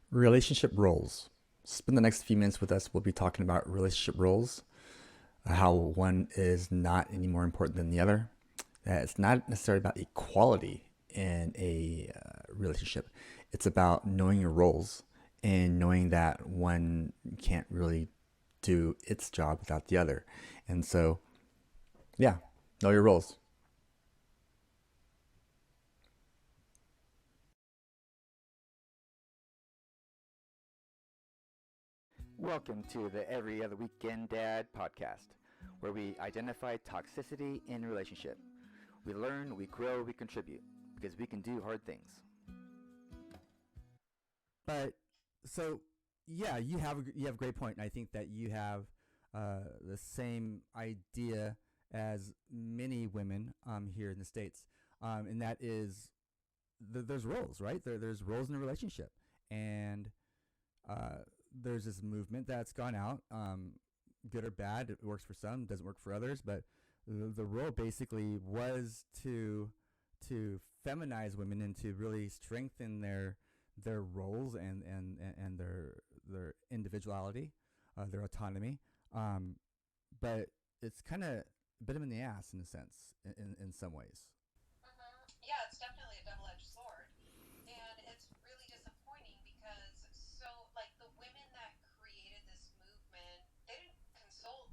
Relationship roles. Spend the next few minutes with us. We'll be talking about relationship roles, how one is not any more important than the other. That it's not necessarily about equality in a relationship. It's about knowing your roles and knowing that one can't really do its job without the other. And so, yeah, know your roles. Welcome to the Every Other Weekend Dad podcast, where we identify toxicity in a relationship. We learn, we grow, we contribute because we can do hard things. But so yeah, you have a great point, and I think that you have the same idea as many women here in the states, and that is there's roles, right? There's roles in a relationship, and uh, there's this movement that's gone out, good or bad. It works for some, doesn't work for others, but the role basically was to feminize women and to really strengthen their roles and their individuality, their autonomy. Um, but it's kind of bit them in the ass in a sense, in some ways. Yeah, it's definitely a double-edged sword. And it's really disappointing because like the women that created this movement, they didn't consult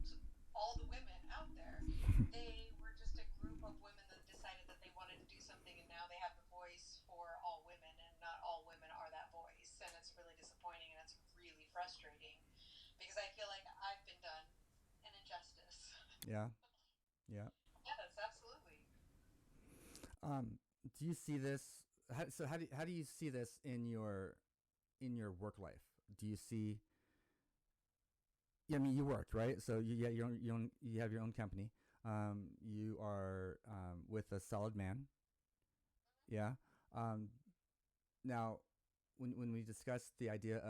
all the women out there. They were just a group of women that decided that they wanted to do something, and now they have the voice for all women, and not all women are that voice. And it's really disappointing and it's really frustrating because I feel like I've been done an injustice. Yeah, yeah. Yes, absolutely. Do you see this? How do you see this in your work life? Do you see? Yeah, I mean, you work, right? So you have your own company. You are with a solid man. Yeah. Um, Now, when we discuss the idea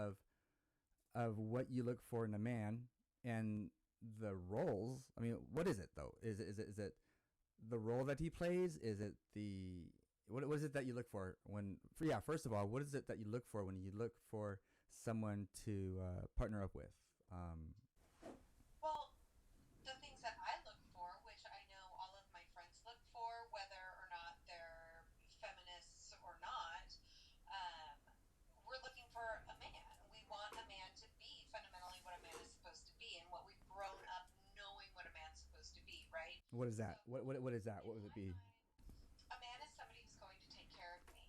of what you look for in a man and the roles, I mean, what is it though? Is it the role that he plays? Is it the what is it that you look for when? Yeah, first of all, what is it that you look for when you look for someone to partner up with? Um, Well, the things that I look for, which I know all of my friends look for, whether or not they're feminists or not, um, we're looking for a man. We want a man to be fundamentally what a man is supposed to be and what we've grown up knowing what a man's supposed to be, right? what is So, that? What is that? in What would it my be? mind, a man is somebody who's going to take care of me.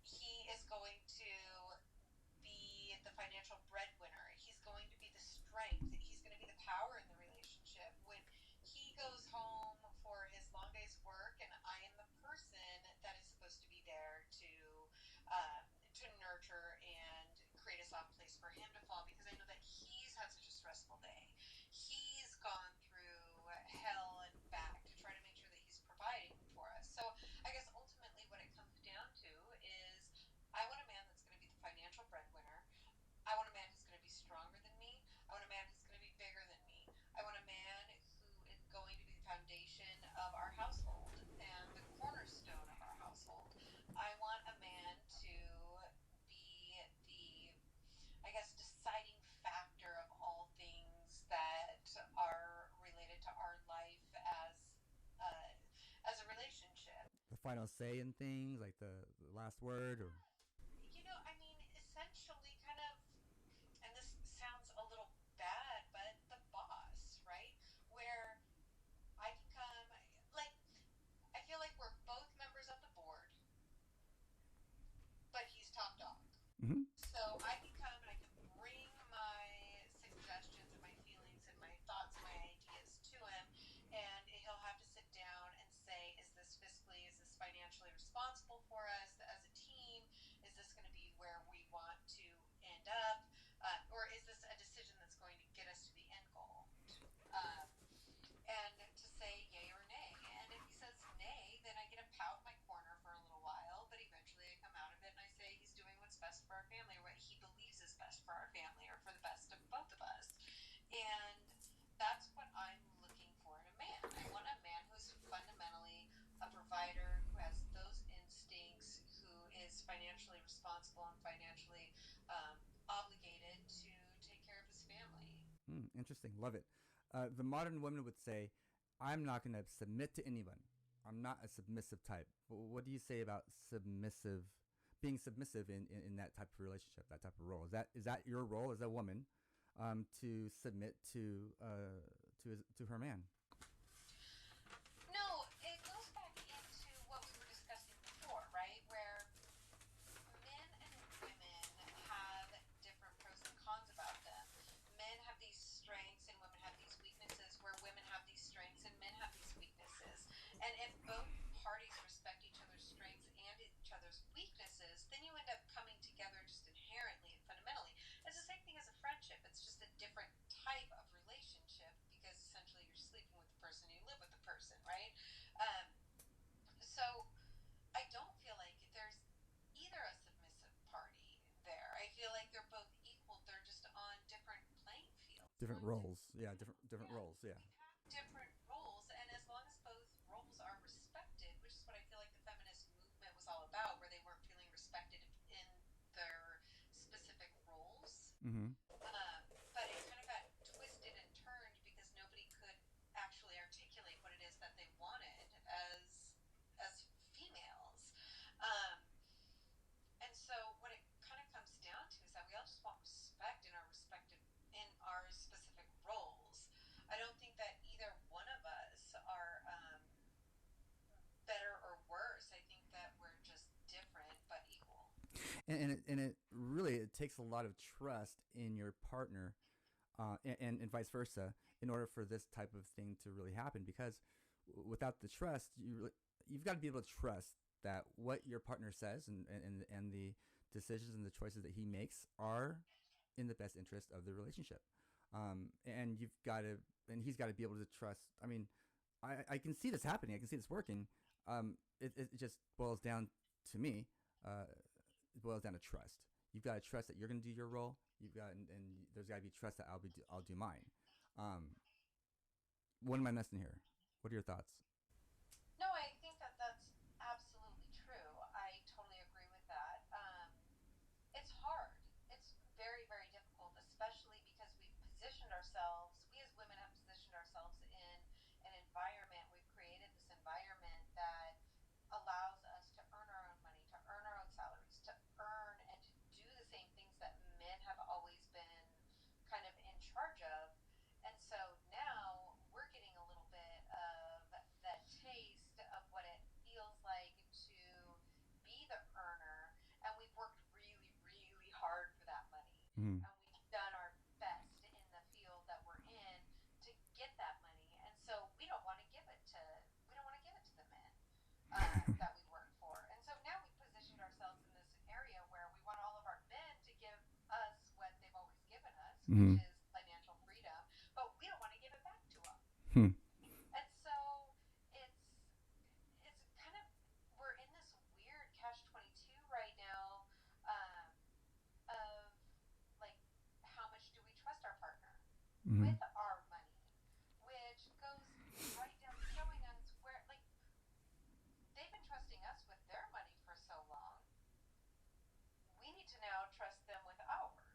He is going to be the financial breadwinner. He's going to be the strength. He's going to be the power in the relationship. When he goes home for his long day's work, and I am the person that is supposed to be there um, to nurture and create a soft place for him to fall, because I know that he's had such a stressful day. He's gone through hell and back to try to make sure that he's providing for us. So I guess ultimately what it comes down to is I want a man that's going to be the financial breadwinner. I want a man who's going to be stronger than me. I want a man who's going to be bigger than me. I want a man who is going to be the foundation of our household and the cornerstone of our household. I want a man to be the, I guess, deciding factor of all things that are related to our life uh, as a relationship. The final say in things, like the last word, or I mean, essentially, kind of, and this sounds a little bad, but the boss, right? Where I can come, like, I feel like we're both members of the board, but he's top dog. mm-hmm. So I can come and I can bring my suggestions and my feelings and my thoughts and my ideas to him, and he'll have to sit down and say, is this fiscally, is this financially responsible for us as a team? Interesting. Love it. The modern woman would say, I'm not going to submit to anyone. I'm not a submissive type. What do you say about being submissive in that type of relationship, that type of role? Is that your role as a woman, to submit to her man? No, it goes back into what we were discussing before, right? Where men and women have different pros and cons about them. Men have these strengths and women have these weaknesses, where women have these strengths and men have these weaknesses. And if both parties respect each other's strengths and each other's weaknesses, then you end up coming together just inherently and fundamentally. It's the same thing as a friendship. It's just a different type of relationship, because essentially you're sleeping with the person, you live with the person, right? Um, so I don't feel like there's either a submissive party there. I feel like they're both equal. They're just on different playing fields. Different roles. Yeah, different Yeah, roles. Yeah. we have different roles, and as long as both roles are respected, which is what I feel like the feminist movement was all about, where they weren't feeling respected in their specific roles. Mm-hmm. But it kind of got twisted and turned because nobody could actually articulate what it is that they wanted as females. Um, and so what it kind of comes down to is that we all just want respect in our specific roles. I don't think that either one of us are better or worse. I think that we're just different but equal. And it really, it takes a lot of trust in your partner, and vice versa, in order for this type of thing to really happen. Because without the trust, you've got to be able to trust that what your partner says, and the decisions and the choices that he makes are in the best interest of the relationship. And he's got to be able to trust. I mean, I can see this happening. I can see this working. It just boils down to me. It boils down to trust. You've got to trust that you're going to do your role. And there's got to be trust that I'll do mine. What am I missing here? What are your thoughts? No, I think that that's absolutely true. I totally agree with that. It's hard. It's very, very difficult, especially because we as women have positioned ourselves in an environment, we've created this environment that allows us to earn our own money, to earn our own salaries, to earn and to do the same things that men have always been kind of in charge of. And so now we're getting a little bit of that taste of what it feels like to be the earner. And we've worked really, really hard for that money. Mm. And we've done our best in the field that we're in to get that money. And so we don't want to give it to the men that we work for. And so now we've positioned ourselves in this area where we want all of our men to give us what they've always given us, Mm-hmm. which is financial freedom, but we don't want to give it back to them. Hmm. And so it's it's kind of, we're in this weird catch 22 right now, um, of like, how much do we trust our partner Mm-hmm. with our money, which goes right down to showing us where, like, they've been trusting us with their money for so long. We need to now trust them with ours.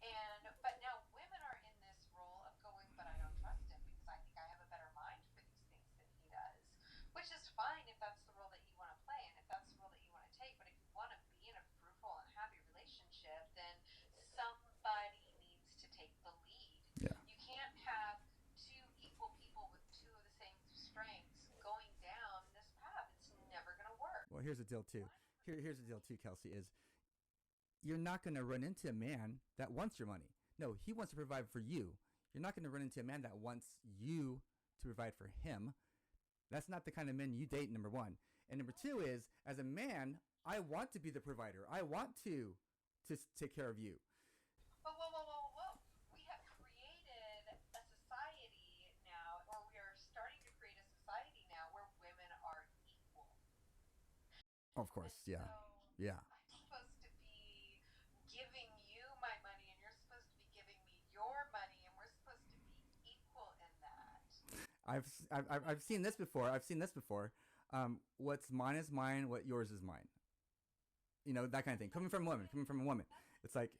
And but now women are in this role of going, but I don't trust him because I think I have a better mind for these things than he does, which is fine if that's the role that you want to play and if that's the role that you want to take. But if you want to be in a fruitful and happy relationship, then somebody needs to take the lead. Yeah. You can't have two equal people with two of the same strengths going down this path. It's never going to work. Well, here's the deal too. Here's the deal too, Kelsey, is you're not going to run into a man that wants your money. No, he wants to provide for you. You're not going to run into a man that wants you to provide for him. That's not the kind of men you date, number one. And number two is, as a man, I want to be the provider. I want to take care of you. Whoa, whoa, whoa, whoa, whoa. We have created a society now, or we are starting to create a society now where women are equal. Of course, And yeah. so Yeah. I'm supposed to be giving you my money, and you're supposed to be giving me your money, and we're supposed to be equal in that. I've seen this before. What's mine is mine. What yours is mine. That kind of thing. Coming from a woman. It's like,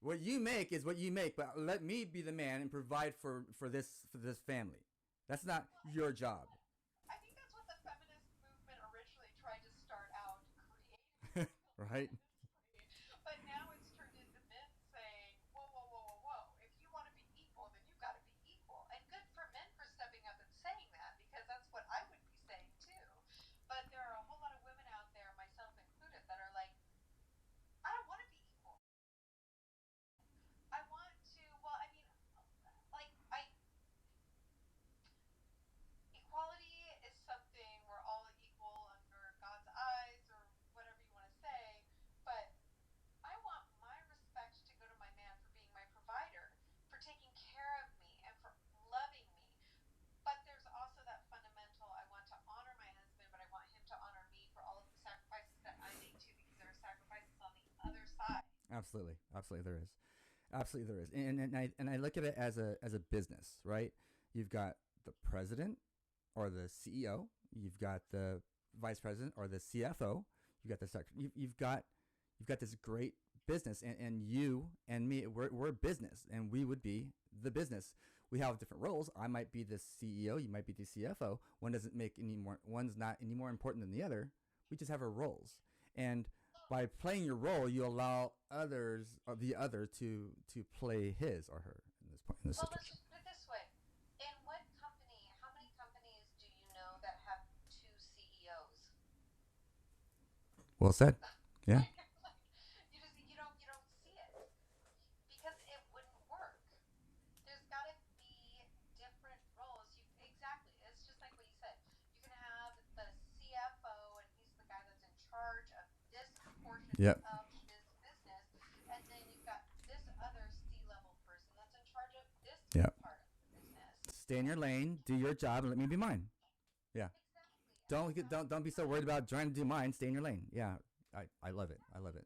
What you make is what you make, but let me be the man and provide for this family. That's not Well, your job. I think that's what the feminist movement originally tried to start out creating Right? simultaneously. But now it's turned into men saying, whoa, whoa, whoa, whoa, whoa. If you want to be equal, then you've got to be equal. And good for men for stepping up and saying that, because that's what I would be saying too. But there are a whole lot of women out there, myself included, that are like, I don't want to be equal. I want to, well, I mean, like, equality is something we're all equal under God's eyes or whatever you want to say, but I want my respect to go to my man for being my provider, for taking care of me, and for loving me. But there's also that fundamental, I want to honor my husband, but I want him to honor me for all of the sacrifices that I make too, because there are sacrifices on the other side. Absolutely, absolutely, there is. Absolutely, there is. And I look at it as a business, right? You've got the president or the CEO. You've got the vice president or the CFO. You've got the secretary. You've got this great business, and you and me, we're a business, and we would be the business. We have different roles. I might be the CEO. You might be the CFO. One doesn't make any more. One's not any more important than the other. We just have our roles, and by playing your role, you allow others or the other to play his or her in this point in this Well, let's situation. just put it this way. In what company, how many companies do you know that have two CEOs? Well said. Yeah. Like, you don't see it because it wouldn't work. There's got to be different roles. Exactly. It's just like what you said. You can have the CFO, and he's the guy that's in charge of this portion Yep. of this business, and then you've got this other C-level person that's in charge of this Yep. part of the business. Stay in your lane, do your job, and let me be mine. Yeah. Exactly. And Don't so get don't be so worried about trying to do mine. Stay in your lane. Yeah. I love it. I love it.